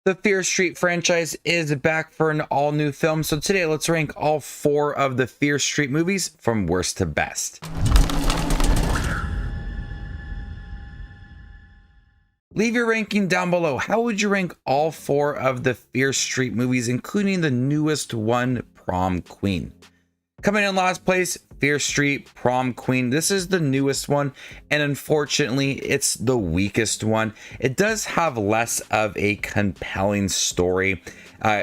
The Fear Street franchise is back for an all-new film, so today let's rank all 4 of the Fear Street movies from worst to best. Leave your ranking down below. How would you rank all 4 of the Fear Street movies, including the newest one, Prom Queen? Coming in last place, Fear Street Prom Queen. This is the newest one, and unfortunately, it's the weakest one. It does have less of a compelling story,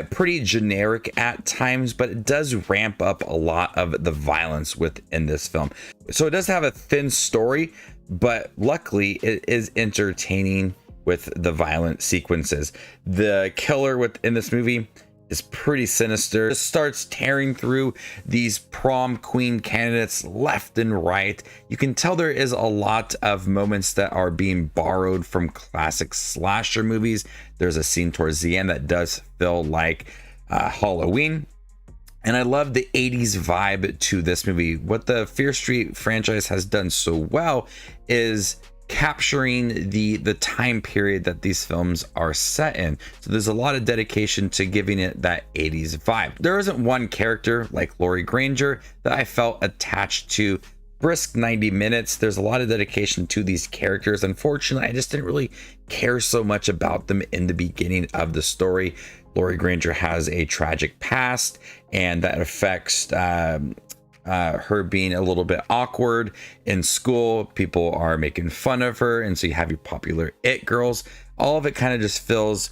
pretty generic at times, but it does ramp up a lot of the violence within this film. So it does have a thin story, but luckily it is entertaining with the violent sequences. The killer within this movie is pretty sinister. It starts tearing through these prom queen candidates left and right. You can tell there is a lot of moments that are being borrowed from classic slasher movies. There's a scene towards the end that does feel like Halloween. And I love the 80s vibe to this movie. What the Fear Street franchise has done so well is capturing the time period that these films are set in. So there's a lot of dedication to giving it that 80s vibe. There isn't one character like Laurie Granger that I felt attached to. Brisk 90 minutes. There's a lot of dedication to these characters. Unfortunately, I just didn't really care so much about them in the beginning of the story. Laurie Granger has a tragic past, and that affects her being a little bit awkward in school. People are making fun of her, and so you have your popular it girls. All of it kind of just feels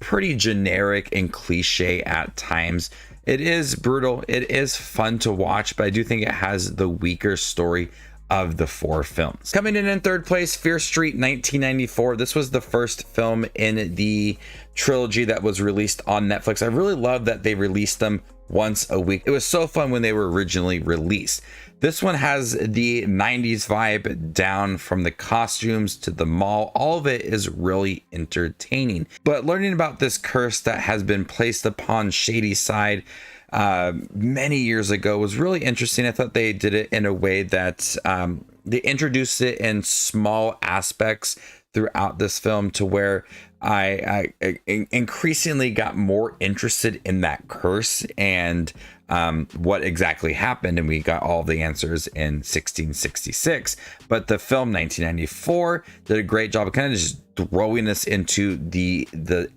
pretty generic and cliche at times. It is brutal, it is fun to watch, but I do think it has the weaker story of the 4 films. Coming in third place, Fear Street 1994. This was the first film in the trilogy that was released on Netflix. I really love that they released them once a week. It was so fun when they were originally released. This one has the 90s vibe down from the costumes to the mall. All of it is really entertaining. But learning about this curse that has been placed upon Shady Side many years ago was really interesting. I thought they did it in a way that they introduced it in small aspects throughout this film to where I increasingly got more interested in that curse and what exactly happened, and we got all the answers in 1666. But the film 1994 did a great job of kind of just throwing us into the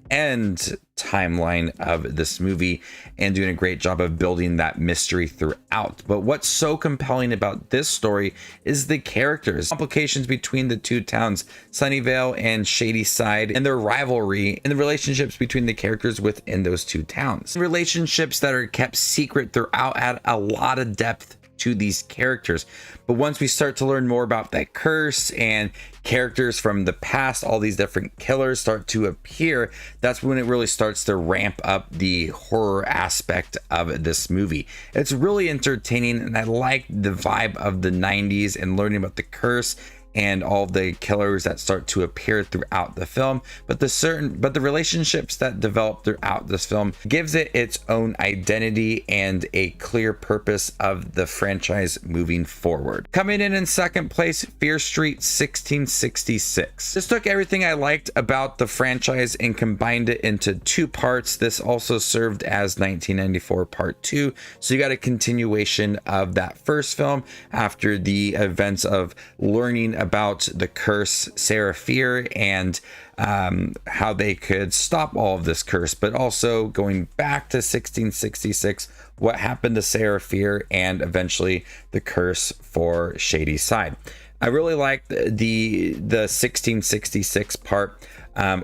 end timeline of this movie and doing a great job of building that mystery throughout. But what's so compelling about this story is the characters, complications between the 2 towns, Sunnyvale and Shady Side, and their rivalry and the relationships between the characters within those 2 towns. Relationships that are kept secret throughout add a lot of depth to these characters. But once we start to learn more about that curse and characters from the past, all these different killers start to appear, that's when it really starts to ramp up the horror aspect of this movie. It's really entertaining, and I like the vibe of the 90s and learning about the curse and all the killers that start to appear throughout the film. But the relationships that develop throughout this film gives it its own identity and a clear purpose of the franchise moving forward. Coming in second place, Fear Street 1666. This took everything I liked about the franchise and combined it into 2 parts. This also served as 1994 part 2. So you got a continuation of that first film after the events of learning about the curse, Sarah Fear, and how they could stop all of this curse, but also going back to 1666, what happened to Sarah Fear, and eventually the curse for Shady Side. I really liked the 1666 part.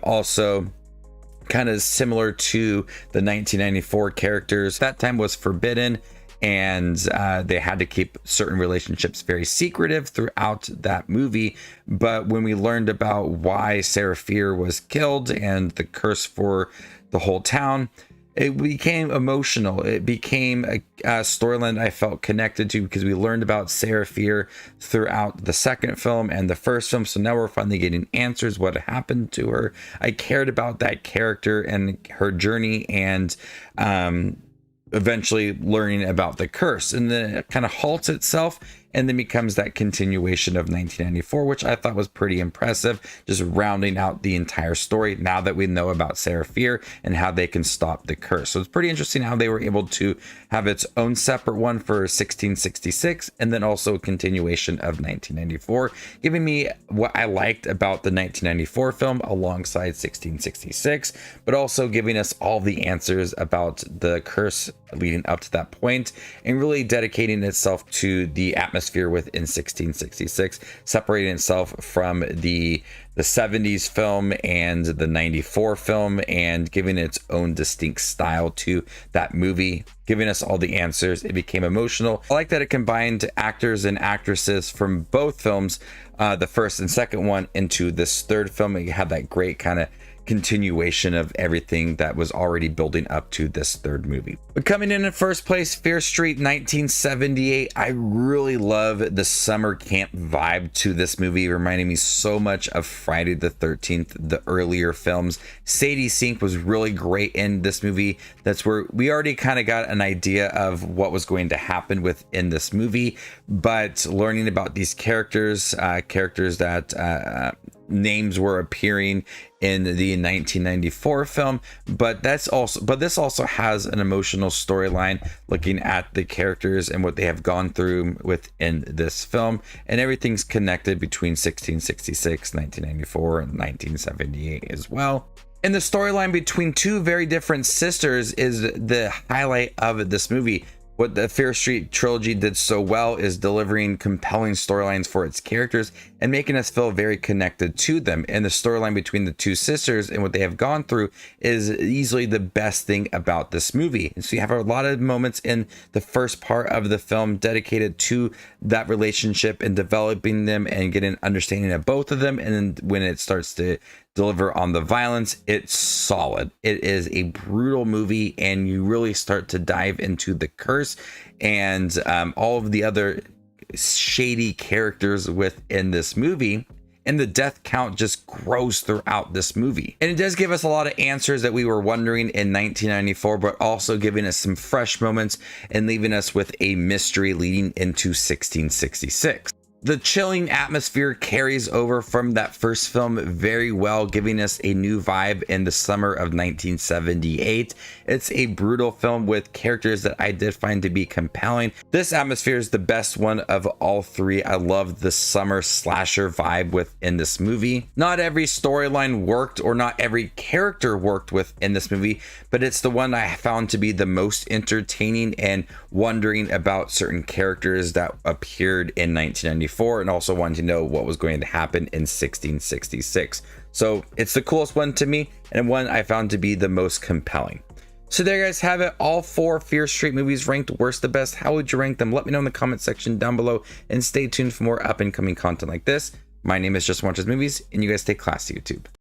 Also kind of similar to the 1994 characters. That time was forbidden, and they had to keep certain relationships very secretive throughout that movie. But when we learned about why Sarah Fear was killed and the curse for the whole town, it became emotional. It became a storyline I felt connected to because we learned about Sarah Fear throughout the second film and the first film. So now we're finally getting answers what happened to her. I cared about that character and her journey, and eventually learning about the curse, and then it kind of halts itself and then becomes that continuation of 1994, which I thought was pretty impressive, just rounding out the entire story now that we know about Sarah Fear and how they can stop the curse. So it's pretty interesting how they were able to have its own separate one for 1666 and then also a continuation of 1994, giving me what I liked about the 1994 film alongside 1666, but also giving us all the answers about the curse leading up to that point, and really dedicating itself to the atmosphere within 1666, separating itself from the 70s film and the 94 film, and giving its own distinct style to that movie, giving us all the answers. It became emotional. I like that it combined actors and actresses from both films, the first and second one, into this third film. You had that great kind of continuation of everything that was already building up to this third movie. But coming in first place, Fear Street 1978. I really love the summer camp vibe to this movie, reminding me so much of Friday the 13th, the earlier films. Sadie Sink was really great in this movie. That's where we already kind of got an idea of what was going to happen within this movie, but learning about these characters that names were appearing in the 1994 film, but this also has an emotional storyline looking at the characters and what they have gone through within this film, and everything's connected between 1666, 1994, and 1978 as well. And the storyline between two very different sisters is the highlight of this movie. What the Fear Street trilogy did so well is delivering compelling storylines for its characters and making us feel very connected to them. And the storyline between the two sisters and what they have gone through is easily the best thing about this movie. And so you have a lot of moments in the first part of the film dedicated to that relationship and developing them and getting an understanding of both of them. And then when it starts to deliver on the violence, it's solid. It is a brutal movie, and you really start to dive into the curse and all of the other shady characters within this movie, and the death count just grows throughout this movie. And it does give us a lot of answers that we were wondering in 1994, but also giving us some fresh moments and leaving us with a mystery leading into 1666. The chilling atmosphere carries over from that first film very well, giving us a new vibe in the summer of 1978. It's a brutal film with characters that I did find to be compelling. This atmosphere is the best one of all three. I love the summer slasher vibe within this movie. Not every storyline worked, or not every character worked within this movie, but it's the one I found to be the most entertaining and wondering about certain characters that appeared in 1994. And also wanting to know what was going to happen in 1666. So it's the coolest one to me, and one I found to be the most compelling. So there you guys have it, all 4 Fear Street movies ranked worst to best. How would you rank them? Let me know in the comment section down below, and stay tuned for more up and coming content like this. My name is Just Watches Movies, and you guys stay classy, YouTube.